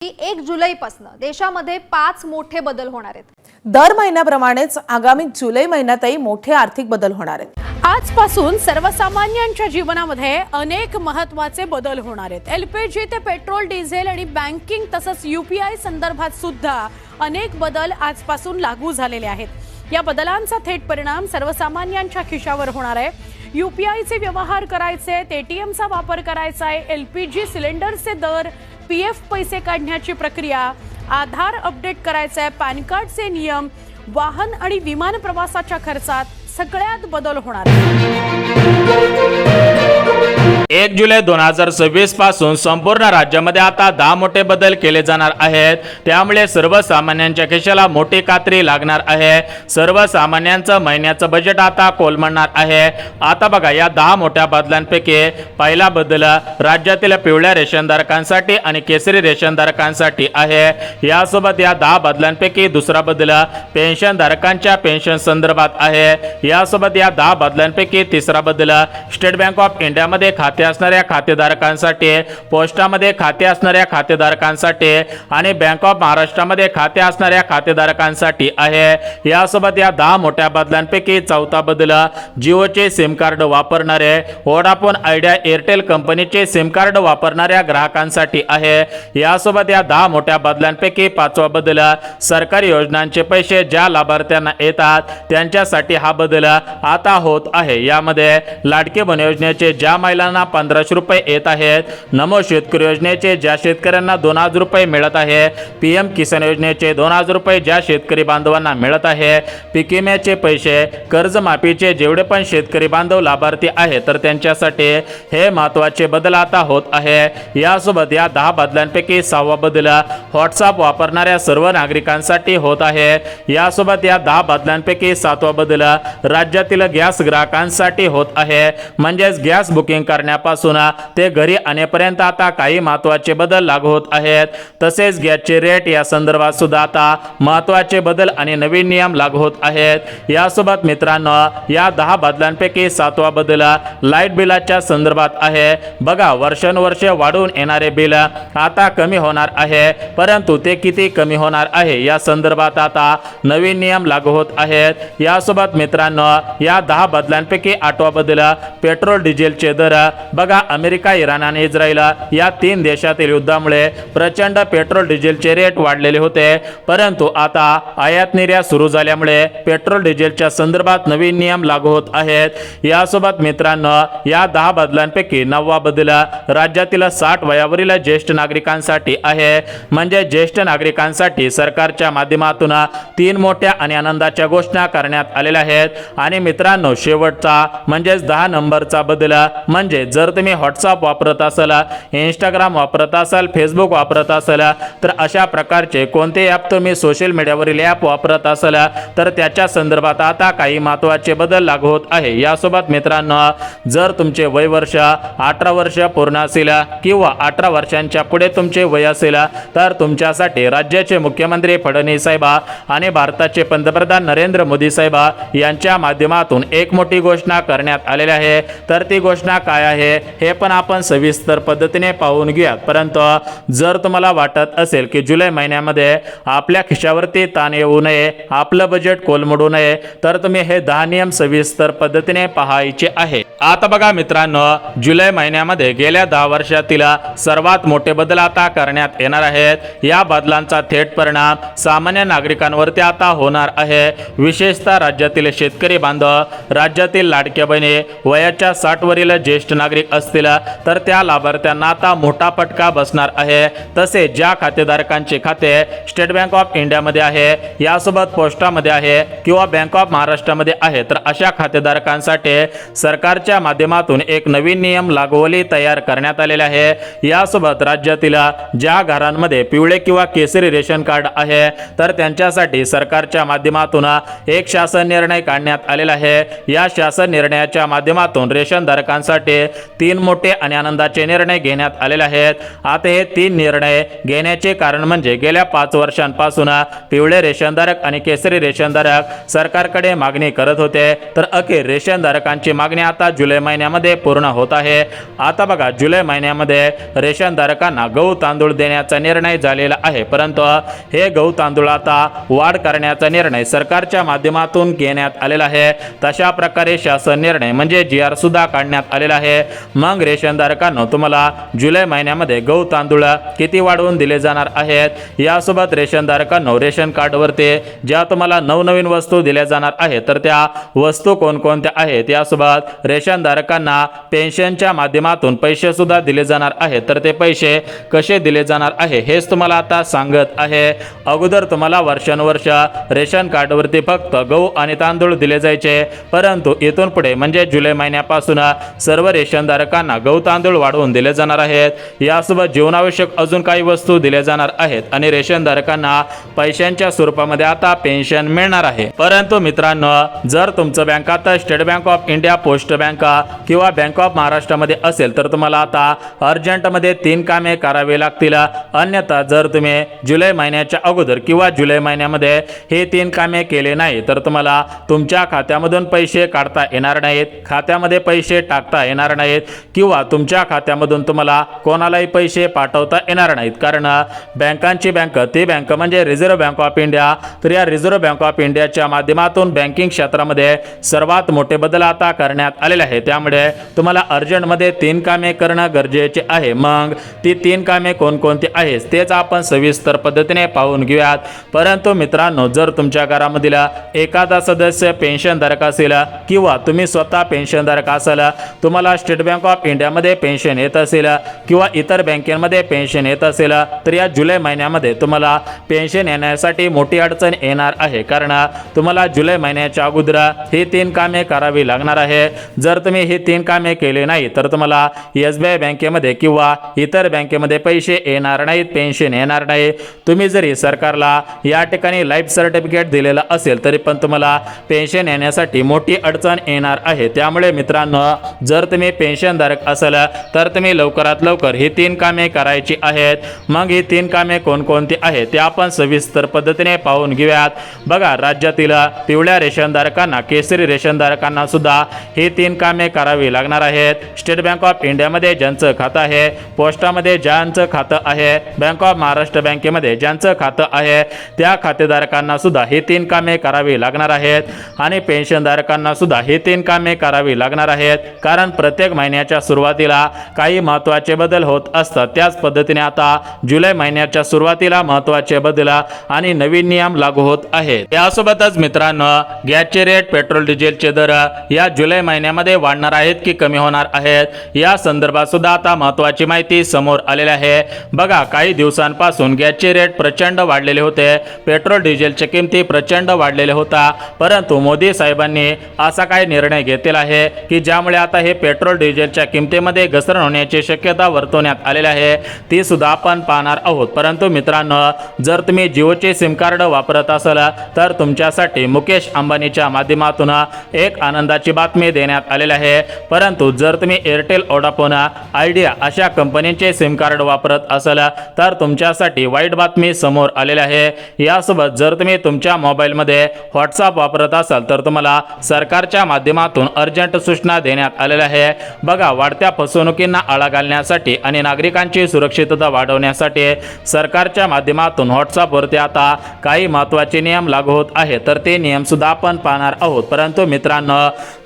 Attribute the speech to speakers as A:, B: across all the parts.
A: 1 जुलैपासून देशामध्ये 5 मोठे बदल होणार आहेत।
B: दर महिन्याप्रमाणेच आगामी जुलै महिन्यातही मोठे आर्थिक बदल होणार आहेत।
C: आजपासून सर्वसामान्यांच्या जीवनामध्ये अनेक महत्त्वाचे बदल होणार आहेत। एलपीजी ते पेट्रोल, डिझेल आणि बँकिंग तसंच यूपीआय संदर्भात सुद्धा अनेक बदल आजपासून लागू झालेले आहेत। या बदलांचा थेट परिणाम सर्वसामान्यांच्या खिशावर होणार आहे। यूपीआयचे व्यवहार करायचे, एटीएमचा वापर करायचा आहे, एलपीजी सिलेंडरचे दर, पीएफ पैसे काढण्याची प्रक्रिया, आधार अपडेट करायचा आहे, पॅन कार्डचे नियम, वाहन आणि विमान प्रवासाच्या खर्चात सगळ्यात बदल होणार आहे।
D: 1 जुलै 2026 पासून संपूर्ण राज्यामध्ये आता 10 मोठे बदल केले जाणार आहेत। त्यामुळे सर्वसामान्यांच्या खिशाला मोठी कात्री लागणार आहे। सर्वसामान्यांचं महिन्याचं बजेट आता कोलमडणार आहे। आता बघा, या 10 मोठ्या बदलांपैकी पहिला बदल राज्यातील पिवळ्या रेशनधारकांसाठी आणि केसरी रेशनधारकांसाठी आहे। यासोबत या 10 बदलांपैकी दुसरा बदल पेन्शनधारकांच्या पेन्शन संदर्भात आहे। यासोबत या 10 बदलांपैकी तिसरा बदल स्टेट बँक ऑफ इंडियामध्ये खाते असणाऱ्या खातेधारकांसाठी, पोस्टामध्ये खाते असणाऱ्या खातेधारकांसाठी आणि बँक ऑफ महाराष्ट्रामध्ये खाते असणाऱ्या खातेधारकांसाठी आहे। यासोबत या 10 मोठ्या बदलांपैकी चौथा बदल जिओचे सिम कार्ड वापरणारे, वोडाफोन, आयडिया, एअरटेल कंपनीचे सिम कार्ड वापरणाऱ्या ग्राहकांसाठी आहे। यासोबत या 10 मोठ्या बदलांपैकी पाचवा बदल सरकारी योजनांचे पैसे ज्या लाभार्थ्यांना येतात त्यांच्यासाठी हा बदल आता होत आहे। यामध्ये लाडके बहीण योजनेचे ज्या महिलांना 1500 रुपये येत आहेत, नमो शेतकरी योजनेचे ज्या शेतकऱ्यांना 2000 रुपये मिळत आहे, पीएम किसान योजनेचे 2000 रुपये ज्या शेतकरी बांधवांना मिळत आहे, पीक विम्याचे पैसे, कर्जमाफीचे जेवढे पण शेतकरी बांधव लाभार्थी आहेत तर त्यांच्यासाठी हे महत्त्वाचे बदल आता होत आहे। यासोबत या 10 बदलांपैकी 6वा बदल व्हॉट्सअप वापरणाऱ्या सर्व नागरिकांसाठी होत आहे। यासोबत या 10 बदलांपैकी 7वा बदल राज्यातील गॅस ग्राहकांसाठी होत आहे। म्हणजेच गॅस बुकिंग करण्यापासून ते घरी आणेपर्यंत आता काही महत्त्वाचे बदल लागू होत आहेत। तसेच गॅसचे रेट या संदर्भात सुद्धा आता महत्त्वाचे बदल आणि नवीन नियम लागू होत आहेत। यासोबत मित्रांनो, या 10 बदलांपैकी 7वा बदल लाईट बिलाच्या संदर्भात आहे। बघा, वर्षानुवर्ष वाढून येणारे बिल आता कमी होणार आहे, परंतु ते किती कमी होणार आहे या संदर्भात आता नवीन नियम लागू होत आहेत। यासोबत मित्रांनो, या 10 बदलांपैकी 8वा बदल पेट्रोल डिझेलचे दर। बघा, अमेरिका, इराण आणि इस्रायल या 3 देशातील युद्धामुळे प्रचंड पेट्रोल डिझेलचे रेट वाढलेले होते, परंतु आता आयात निर्यात सुरू झाल्यामुळे पेट्रोल डिझेलच्या संदर्भात नवीन नियम लागू होत आहेत। यासोबत मित्रांनो, या 10 बदलांपैकी 9वा बदल राज्यातील 60 वयावरील ज्येष्ठ नागरिकांसाठी आहे। म्हणजे ज्येष्ठ नागरिकांसाठी सरकारच्या माध्यमातून 3 मोठ्या आणि आनंदाच्या घोषणा करण्यात आलेल्या आहेत। आणि मित्रांनो, शेवटचा म्हणजेच 10 नंबरचा बदल म्हणजे जर तुम्ही व्हॉट्सअप वापरत असाल, इंस्टाग्राम वापरत असाल, फेसबुक वापरत असाल, तर अशा प्रकारचे कोणते ॲप तुम्ही सोशल मीडियावरील ॲप वापरत असाल तर त्याच्या संदर्भात आता काही महत्त्वाचे बदल लागू होत आहे। यासोबत मित्रांनो, जर तुमचे वय वर्ष 18 वर्ष पूर्ण असेल किंवा 18 वर्षांच्या पुढे तुमचे वय असेल तर तुमच्यासाठी राज्याचे मुख्यमंत्री फडणवीस साहेब आणि भारताचे पंतप्रधान नरेंद्र मोदी साहेब यांच्या माध्यमातून एक मोठी घोषणा करण्यात आलेली आहे। तर ती घोषणा काय आहे हे पण आपण सविस्तर पद्धतीने पाहून घेऊयात। परंतु जर तुम्हाला वाटत असेल की जुलै महिन्यामध्ये आपल्या खिशावरती ताण येऊ नये, आपलं बजेट कोलमडू नये, तर तुम्ही हे 10 नियम सविस्तर पद्धतीने पाहायचे आहे। आता बघा मित्रांनो, जुलै महिन्यामध्ये गेल्या 10 वर्षातील सर्वात मोठे बदल आता करण्यात येणार आहेत। या बदलांचा थेट परिणाम सामान्य नागरिकांवरती आता होणार आहे। विशेषतः राज्यातील शेतकरी बांधव, राज्यातील लाडक्या बहिणी, वयाच्या 60 वरील ज्येष्ठ नागरिक असतील तर त्या लाभार्थ्यांना आता मोठा फटका बसणार आहे। तसेच ज्या खातेधारकांचे खाते स्टेट बँक ऑफ इंडियामध्ये आहे, यासोबत पोस्टामध्ये आहे किंवा बँक ऑफ महाराष्ट्रामध्ये आहे, तर अशा खातेधारकांसाठी सरकारच्या माध्यमातून एक नवीन नियम लागवली तयार करण्यात आलेले आहे। यासोबत राज्यातील ज्या घरांमध्ये पिवळे किंवा केसरी रेशन कार्ड आहे तर त्यांच्यासाठी सरकारच्या माध्यमातून एक शासन निर्णय काढण्यात आलेला आहे। या शासन निर्णयाच्या माध्यमातून रेशन धारकांसाठी तीन मोठे आणि आनंदाचे निर्णय घेण्यात आलेले आहेत। आता हे तीन निर्णय घेण्याचे कारण म्हणजे गेल्या 5 वर्षांपासून पिवळे रेशनधारक आणि केसरी रेशनधारक सरकारकडे मागणी करत होते, तर अखेर रेशनधारकांची मागणी आता जुलै महिन्यामध्ये पूर्ण होत आहे। आता बघा, जुलै महिन्यामध्ये रेशनधारकांना गहू तांदूळ देण्याचा निर्णय झालेला आहे, परंतु हे गहू तांदूळ आता वाढ करण्याचा निर्णय सरकारच्या माध्यमातून घेण्यात आलेला आहे। तशा प्रकारे शासन निर्णय म्हणजे GR सुद्धा काढण्यात आलेला आहे। मग रेशनधारकांना तुम्हाला जुलै महिन्यामध्ये गहू तांदूळ किती वाढवून दिले जाणार आहेत, यासोबत रेशनधारकांना रेशन कार्डवरती ज्या तुम्हाला नवनवीन वस्तू दिल्या जाणार आहेत, तर त्या वस्तू कोणकोणत्या आहेत, यासोबत रेशनधारकांना पेन्शनच्या माध्यमातून पैसे सुद्धा दिले जाणार आहेत, तर ते पैसे कसे दिले जाणार आहे हेच तुम्हाला आता सांगत आहे। अगोदर तुम्हाला वर्षानुवर्ष रेशन कार्डवरती फक्त गहू आणि तांदूळ दिले जायचे, परंतु इथून पुढे म्हणजे जुलै महिन्यापासून सर्व रेशनधारकांना गहू तांदूळ वाढवून दिले जाणार आहेत। यासोबत जीवनावश्यक अजून काही वस्तू दिल्या जाणार आहेत आणि रेशनधारकांना पैशांच्या स्वरूपामध्ये आता पेन्शन मिळणार आहे। परंतु मित्रांनो, जर तुमचं बँक आता state bank of India, post bank किंवा बँक ऑफ महाराष्ट्रामध्ये असेल, तर तुम्हाला आता अर्जंटमध्ये 3 कामे करावी लागतील। अन्यथा जर तुम्ही जुलै महिन्याच्या अगोदर किंवा जुलै महिन्यामध्ये हे 3 कामे केले नाही, तर तुम्हाला तुमच्या खात्यामधून पैसे काढता येणार नाहीत, खात्यामध्ये पैसे टाकता येणार नाहीत किंवा तुमच्या खात्यामधून तुम्हाला कोणालाही पैसे पाठवता येणार नाहीत। कारण बँकांची बँक ती बँक म्हणजे रिझर्व्ह बँक ऑफ इंडिया, तर या रिझर्व्ह बँक ऑफ इंडियाच्या माध्यमातून बँकिंग क्षेत्रामध्ये सर्वात मोठे बदल आता करण्यात आलेले आहे। त्यामुळे तुम्हाला अर्जंटमध्ये 3 कामे करणं गरजेचे आहे। मग ती 3 कामे कोणकोणती आहेत तेच आपण सविस्तर पद्धतीने पाहून घेऊयात। परंतु मित्रांनो, जर तुमच्या घरामधील एखादा सदस्य पेन्शनधारक असेल किंवा तुम्ही स्वतः पेन्शनधारक असाल, तुम्हाला स्टेट बँक ऑफ इंडियामध्ये पेन्शन येत असेल किंवा इतर बँकेमध्ये पेन्शन येत असेल, तर या जुलै महिन्यामध्ये तुम्हाला पेन्शन येण्यासाठी मोठी अडचण येणार आहे। कारण तुम्हाला जुलै महिन्याच्या अगोदर ही 3 कामे करावी लागणार आहे। जर तुम्ही ही 3 कामे केले नाही, तर तुम्हाला SBI बँकेमध्ये किंवा इतर बँकेमध्ये पैसे येणार नाहीत, पेन्शन येणार नाही। तुम्ही जरी सरकारला या ठिकाणी लाईफ सर्टिफिकेट दिलेलं असेल, तरी पण तुम्हाला पेन्शन येण्यासाठी मोठी अडचण येणार आहे। त्यामुळे मित्रांनो, जर तुम्ही पेन्शनधारक असाल, तर तुम्ही लवकरात लवकर ही 3 कामे करायची आहेत। मग ही 3 कामे कोणकोणती आहेत ते आपण सविस्तर पद्धतीने पाहून घेऊयात। बघा, राज्यातील पिवळ्या रेशनधारकांना, केसरी रेशनधारकांना सुद्धा ही 3 कामे करावी लागणार आहेत। स्टेट बँक ऑफ इंडियामध्ये ज्यांचं खातं आहे, पोस्टामध्ये ज्यांचं खातं आहे, बँक ऑफ महाराष्ट्र बँकेमध्ये ज्यांचं खातं आहे, त्या खातेधारकांना सुद्धा ही 3 कामे करावी लागणार आहेत आणि पेन्शनधारकांना सुद्धा ही 3 कामे करावी लागणार आहेत। कारण प्रत्येक महिन्याच्या सुरुवातीला काही महत्त्वाचे बदल होत असतात। त्याच पद्धतीने आता जुलै महिन्याच्या सुरुवातीला महत्त्वाचे बदल आणि नवीन नियम लागू होत आहेत। यासोबतच मित्रांनो, गॅसचे रेट, पेट्रोल डिझेलचे दर या जुलै महिन्यामध्ये वाढणार आहेत की कमी होणार आहेत, या संदर्भात सुद्धा आता महत्त्वाची माहिती समोर आलेली आहे। बघा, काही दिवसांपासून गॅसचे रेट प्रचंड वाढलेले होते, पेट्रोल डिझेलच्या किमती प्रचंड वाढलेल्या होता, परंतु मोदी साहेबांनी असा काही निर्णय घेतलेला आहे की ज्यामुळे आता हे पेट्रोल डिझेलच्या किमतीमध्ये घसरण होण्याची शक्यता वर्तवण्यात आलेली आहे, ती सुद्धा आपण पाहणार आहोत। परंतु मित्रांनो, जर तुम्ही जिओचे सिम कार्ड वापरत असाल, तर तुमच्यासाठी मुकेश अंबानीच्या माध्यमातून एक आनंदाची बातमी देण्यात आलेली आहे। परंतु जर तुम्ही एअरटेल, वोडाफोन, आयडिया अशा कंपनीचे सिम कार्ड वापरत असाल, तर तुमच्यासाठी वाईट बातमी समोर आलेली आहे। यासोबत जर तुम्ही तुमच्या मोबाईलमध्ये व्हॉट्सअप वापरत असाल, तर तुम्हाला सरकारच्या माध्यमातून अर्जंट सूचना देण्यात आलेल्या आहे। बघा, वाढत्या फसवणुकींना आळा घालण्यासाठी आणि नागरिकांची सुरक्षितता वाढवण्यासाठी सरकारच्या माध्यमातून व्हॉट्सअपवरती आता काही महत्त्वाचे नियम लागू होत आहेत, तर ते नियम सुद्धा आपण पाहणार आहोत। परंतु मित्रांनो,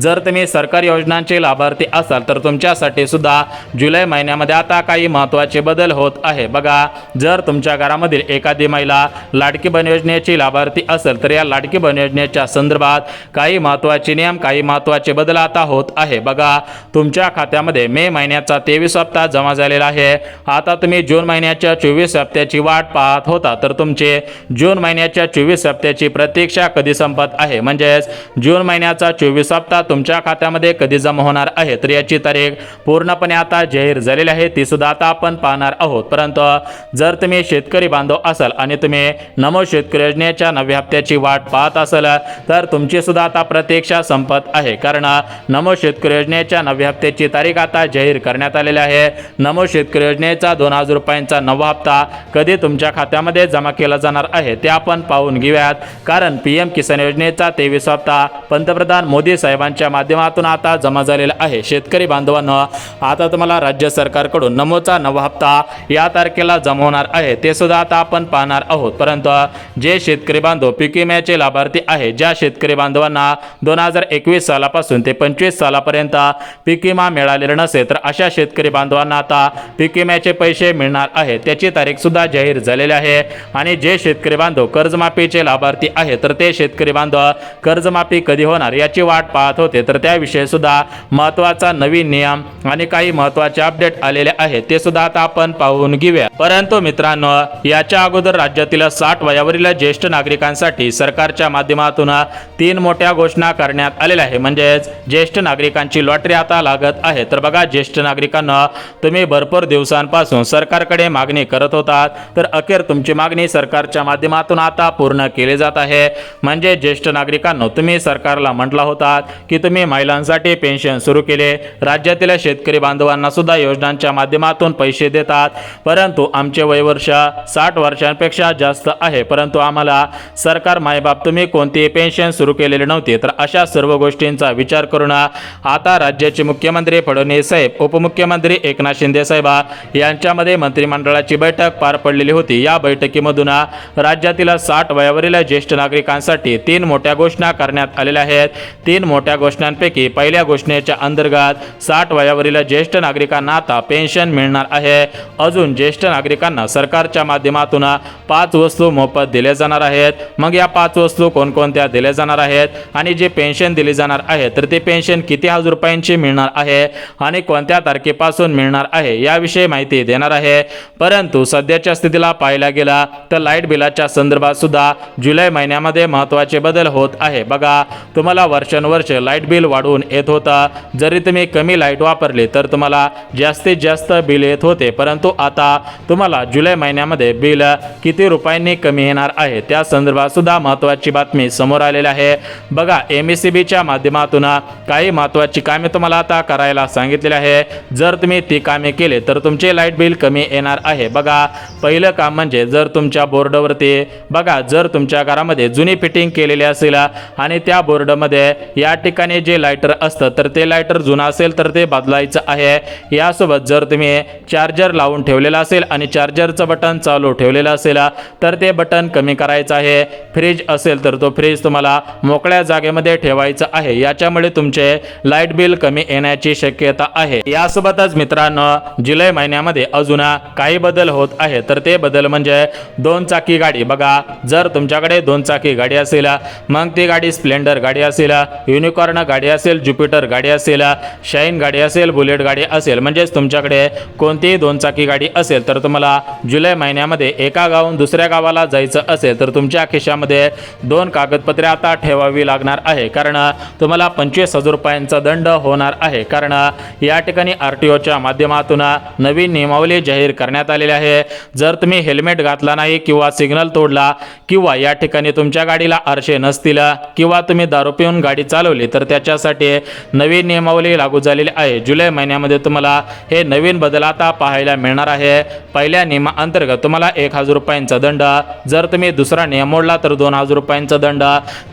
D: जर तुम्ही सरकारी योजनांचे लाभार्थी असाल, तर तुमच्यासाठी सुद्धा जुलै महिन्यामध्ये आता काही महत्त्वाचे बदल होत आहे। बघा, जर तुमच्या घरामधील एखादी महिला लाडकी बहीण योजनेची लाभार्थी असेल, तर या लाडकी बहीण योजनेच्या संदर्भात काही महत्त्वाचे नियम, काही महत्त्वाचे बदल आता होत आहे। बघा, तुमच्या खात्यामध्ये मे महिन्याचा 23 हप्ता जमा झालेला आहे। आता तुम्ही जून महिन्याच्या 24 हप्त्याची वाट पाहत होता, तर तुमचे जून महिन्याच्या 24 हप्त्याची प्रतीक्षा कधी संपत आहे, म्हणजेच जून महिन्याचा 24 हप्ता तुमच्या खात्यामध्ये कधी जमा होणार आहे, तर याची तारीख पूर्णपणे आता जाहीर झालेली आहे, ती सुद्धा आता आपण पाहणार आहोत। परंतु जर तुम्ही शेतकरी बांधव असाल आणि तुम्ही नमो शेतकरी योजनेच्या 9व्या हप्त्याची वाट पाहत असाल, तर तुमची सुद्धा आता प्रतीक्षा संपत आहे। कारण नमो शेतकरी योजनेच्या 9व्या हप्त्याची तारीख आता जाहीर करण्यात आलेली आहे. नमो शेतकरी योजनेचा 2000 रुपयांचा नवा हप्ता कधी तुमच्या खात्यामध्ये जमा केला जाणार आहे ते आपण पाहून घेऊयात. कारण PM किसान योजनेचा 23 हप्ता पंतप्रधान मोदी साहेबांच्या माध्यमातून आता जमा झालेला आहे. शेतकरी बांधवांनो, आता तुम्हाला राज्य सरकारकडून नमोचा नवा हप्ता या तारखेला जमा होणार आहे ते सुद्धा आता आपण पाहणार आहोत. परंतु जे शेतकरी बांधव पीक विम्याचे लाभार्थी आहे, ज्या शेतकरी बांधवांना 2021 सालापासून ते 25 सालापर्यंत पीक विमा मिळालेला नसेल तर अशा शेतकरी बांधवांना आता पीक विम्याचे पैसे मिळणार आहेत. त्याची तारीख सुद्धा जाहीर झालेली आहे. आणि जे शेतकरी बांधव कर्जमाफीचे लाभार्थी आहे तर ते शेतकरी बांधव कर्जमाफी कधी होणार याची वाट पाहत होते, तर त्याविषयी सुद्धा महत्त्वाचा नवीन नियम आणि काही महत्त्वाचे अपडेट आलेले आहेत ते सुद्धा आता आपण पाहून घेऊया. परंतु मित्रांनो, याच्या अगोदर राज्यातील 60 वयावरील ज्येष्ठ नागरिकांसाठी सरकारच्या माध्यमातून 3 मोठ्या घोषणा करण्यात आलेल्या आहे. म्हणजेच ज्येष्ठ नागरिकांची लॉटरी आता लागत आहे. तर बघा ज्येष्ठ नागरिकांना, तुम्ही भरपूर दिवसांपासून सरकारकडे मागणी करत होतात, तर अखेर तुमची मागणी सरकारच्या माध्यमातून आता पूर्ण केली जात आहे. म्हणजे ज्येष्ठ नागरिकांना, तुम्ही सरकारला म्हटला होतात की तुम्ही महिलांसाठी पेन्शन सुरू केले, राज्यातील शेतकरी बांधवांना सुद्धा योजनांच्या माध्यमातून पैसे देतात, परंतु आमचे वयवर्ष 60 वर्षांपेक्षा जास्त आहे, परंतु आम्हाला सरकार मायबाप तुम्ही कोणतीही पेन्शन सुरू केलेली नव्हती. तर अशा सर्व गोष्टींचा विचार करून आता राज्याचे मुख्यमंत्री फडणवीस साहेब, उपमुख्यमंत्री एकनाथ शिंदे साहेब यांच्यामध्ये मंत्रिमंडळाची बैठक पार पडलेली होती. या बैठकीमधून राज्यातील 60 वयावरील ज्येष्ठ नागरिकांसाठी 3 मोठ्या घोषणा करण्यात आलेल्या आहेत. 3 मोठ्या घोषणांपैकी पहिल्या घोषणेच्या अंतर्गत 60 वयावरील ज्येष्ठ नागरिकांना आता पेन्शन मिळणार आहे. अजून ज्येष्ठ नागरिकांना सरकारच्या माध्यमातून 5 वस्तू मोफत दिल्या जाणार आहेत. मग या 5 वस्तू कोणकोणत्या दिल्या जाणार आहेत आणि जे पेन्शन दिली जाणार आहे तर ते पेन्शन किती हजार रुपयांची मिळणार आहे आणि कोणत्या तारखेपासून मिळणार आहे याविषयी माहिती देणार आहे. परंतु सध्याच्या स्थितीला पाहायला गेला तर लाईट बिलाच्या संदर्भात सुद्धा जुलै महिन्यामध्ये महत्त्वाचे बदल होत आहे. बघा, तुम्हाला वर्षानुवर्ष लाईट बिल वाढवून येत होता. जरी तुम्ही कमी लाईट वापरली तर तुम्हाला जास्तीत जास्त बिल येत होते, परंतु आता तुम्हाला जुलै महिन्यामध्ये बिल किती रुपयांनी कमी येणार आहे त्या संदर्भात सुद्धा महत्त्वाची बातमी समोर आलेली आहे. बघा, MSEBच्या माध्यमातून काही महत्त्वाची कामे तुम्हाला आता करायला सांगितलेली आहे. जर तुम्ही ती कामे केले तर तुमचे लाईट बिल कमी येणार आहे. बघा, पहिलं काम म्हणजे जर तुमच्या बोर्डवरती, बघा, जर तुमच्या घरामध्ये जुनी फिटिंग केलेली असेल आणि त्या बोर्डमध्ये या ठिकाणी जे लाईटर असतं तर ते लाईटर जुना असेल तर ते बदलायचं आहे. यासोबत जर तुम्ही चार्जर लावून ठेवलेला असेल आणि चार्जरचं बटन चालू ठेवलेलं असेल तर ते बटन कमी करायचं आहे. फ्रीज असेल तर तो फ्रीज तुम्हाला मोकळ्या जागेमध्ये ठेवायचं आहे. याच्यामुळे तुमचे लाईट बिल कमी येण्याची शक्यता आहे. यासोबतच मित्रांनो, जुलै महिन्यामध्ये अजून काही बदल होत आहे. तर ते बदल म्हणजे 2 चाकी गाडी. बघा, जर तुमच्याकडे 2 चाकी गाडी असेल, मग ती गाडी स्प्लेंडर गाडी असेल, युनिकॉर्न गाडी असेल, ज्युपिटर गाडी असेल, शाईन गाडी असेल, बुलेट गाडी असेल, म्हणजेच तुमच्याकडे कोणतीही 2 चाकी गाडी असेल तर तुम्हाला जुलै महिन्यामध्ये एका गावाहून दुसऱ्या गावाला जायचं असेल तर तुमच्या खिशामध्ये 2 कागदपत्रे आता ठेवावी लागणार आहे. कारण तुम्हाला 25,000 रुपयांचा दंड होणार आहे. कारण या ठिकाणी RTOच्या माध्यमातून नवीन नियमावली जाहीर करण्यात आलेली आहे. जर तुम्ही हेल्मेट घातला नाही किंवा सिग्नल तोडला किंवा या ठिकाणी तुमच्या गाडीला आरशे नसतील किंवा तुम्ही दारू पिऊन गाडी चालवली तर त्याच्यासाठी नवीन नियमावली लागू झालेली आहे. जुलै महिन्यामध्ये तुम्हाला हे नवीन बदल आता पाहायला मिळणार आहे. पहिल्या नियमाअंतर्गत तुम्हाला 1,000 रुपयांचा दंड, जर तुम्ही दुसरा नियम मोडला तर 2,000 रुपयांचा दंड,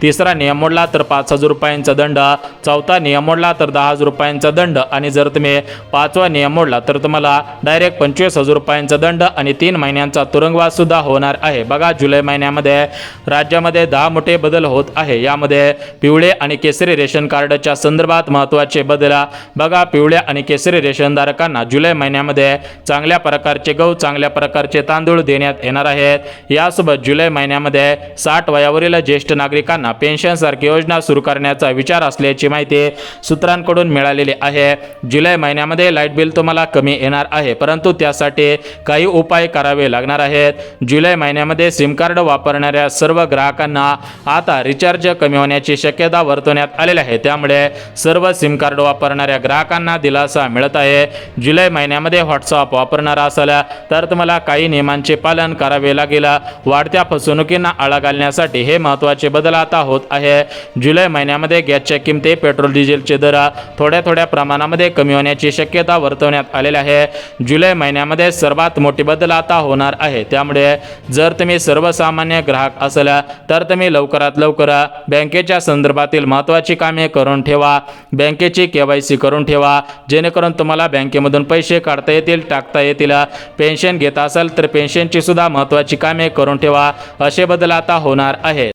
D: तिसरा नियम मोडला तर 5,000 रुपयांचा दंड, चौथा नियम मोडला तर 10,000 रुपयांचा दंड आणि जर तुम्ही 5वा नियम मोडला तर तुम्हाला डायरेक्ट 25,000 रुपयांचा दंड आणि 3 महिन्यांचा तुरुंगवास सुद्धा होणार आहे. बघा, जुलै महिन्यामध्ये राज्यामध्ये 10 मोठे बदल होत आहे. यामध्ये पिवळे आणि केसरी रेशन कार्डच्या संदर्भात महत्त्वाचे बदल. बघा, पिवळ्या आणि केसरी रेशनधारकांना जुलै महिन्यामध्ये चांगल्या प्रकारचे गहू, चांगल्या प्रकारचे तांदूळ देण्यात येणार आहेत. यासोबत जुलै महिन्यामध्ये 60 वयावरील ज्येष्ठ नागरिकांना पेन्शन सारखी योजना सुरू करण्याचा विचार असल्याची माहिती सूत्रांकडून मिळालेली आहे. जुलै महिन्यामध्ये लाईट बिल तुम्हाला कमी येणार आहे, परंतु त्यासाठी काही उपाय करावे लागणार आहेत. जुलै महिन्यामध्ये सिम कार्ड वापरणाऱ्या सर्व ग्राहकांना आता रिचार्ज कमी होण्याची शक्यता वर्तवण्यात आलेली आहे. त्यामुळे सर्व सिम कार्ड वापरणाऱ्या ग्राहकांना दिलासा मिळत आहे. जुलै महिन्यामध्ये व्हॉट्सअप वापरणार असाल तर तुम्हाला काही नियमांचे पालन करावे लागेल. वाढत्या फसवणुकींना आळा घालण्यासाठी हे महत्त्वाचे बदल आता होत आहे. जुलै महिन्यामध्ये गॅसच्या किमती, पेट्रोल डिझेलचे दर थोड्या थोड्या प्रमाणामध्ये कमी होण्याची शक्यता वर्तवण्यात आलेली आहे. जुलै महिन्यामध्ये सर्वात मोठे बदल आता होणार आहे. त्यामुळे जर तुम्ही सर्वसामान्य ग्राहक असाल तर तुम्ही लवकरात लवकर बँकेच्या संदर्भातील महत्त्वाची कामे करून ठेवा. बँकेची KYC करून ठेवा, जेणेकरून तुम्हाला बँकेमधून पैसे काढता येतील, टाकता येतील. पेन्शन घेत असाल तर पेन्शनची सुद्धा महत्त्वाची कामे करून ठेवा. असे बदल आता होणार आहेत.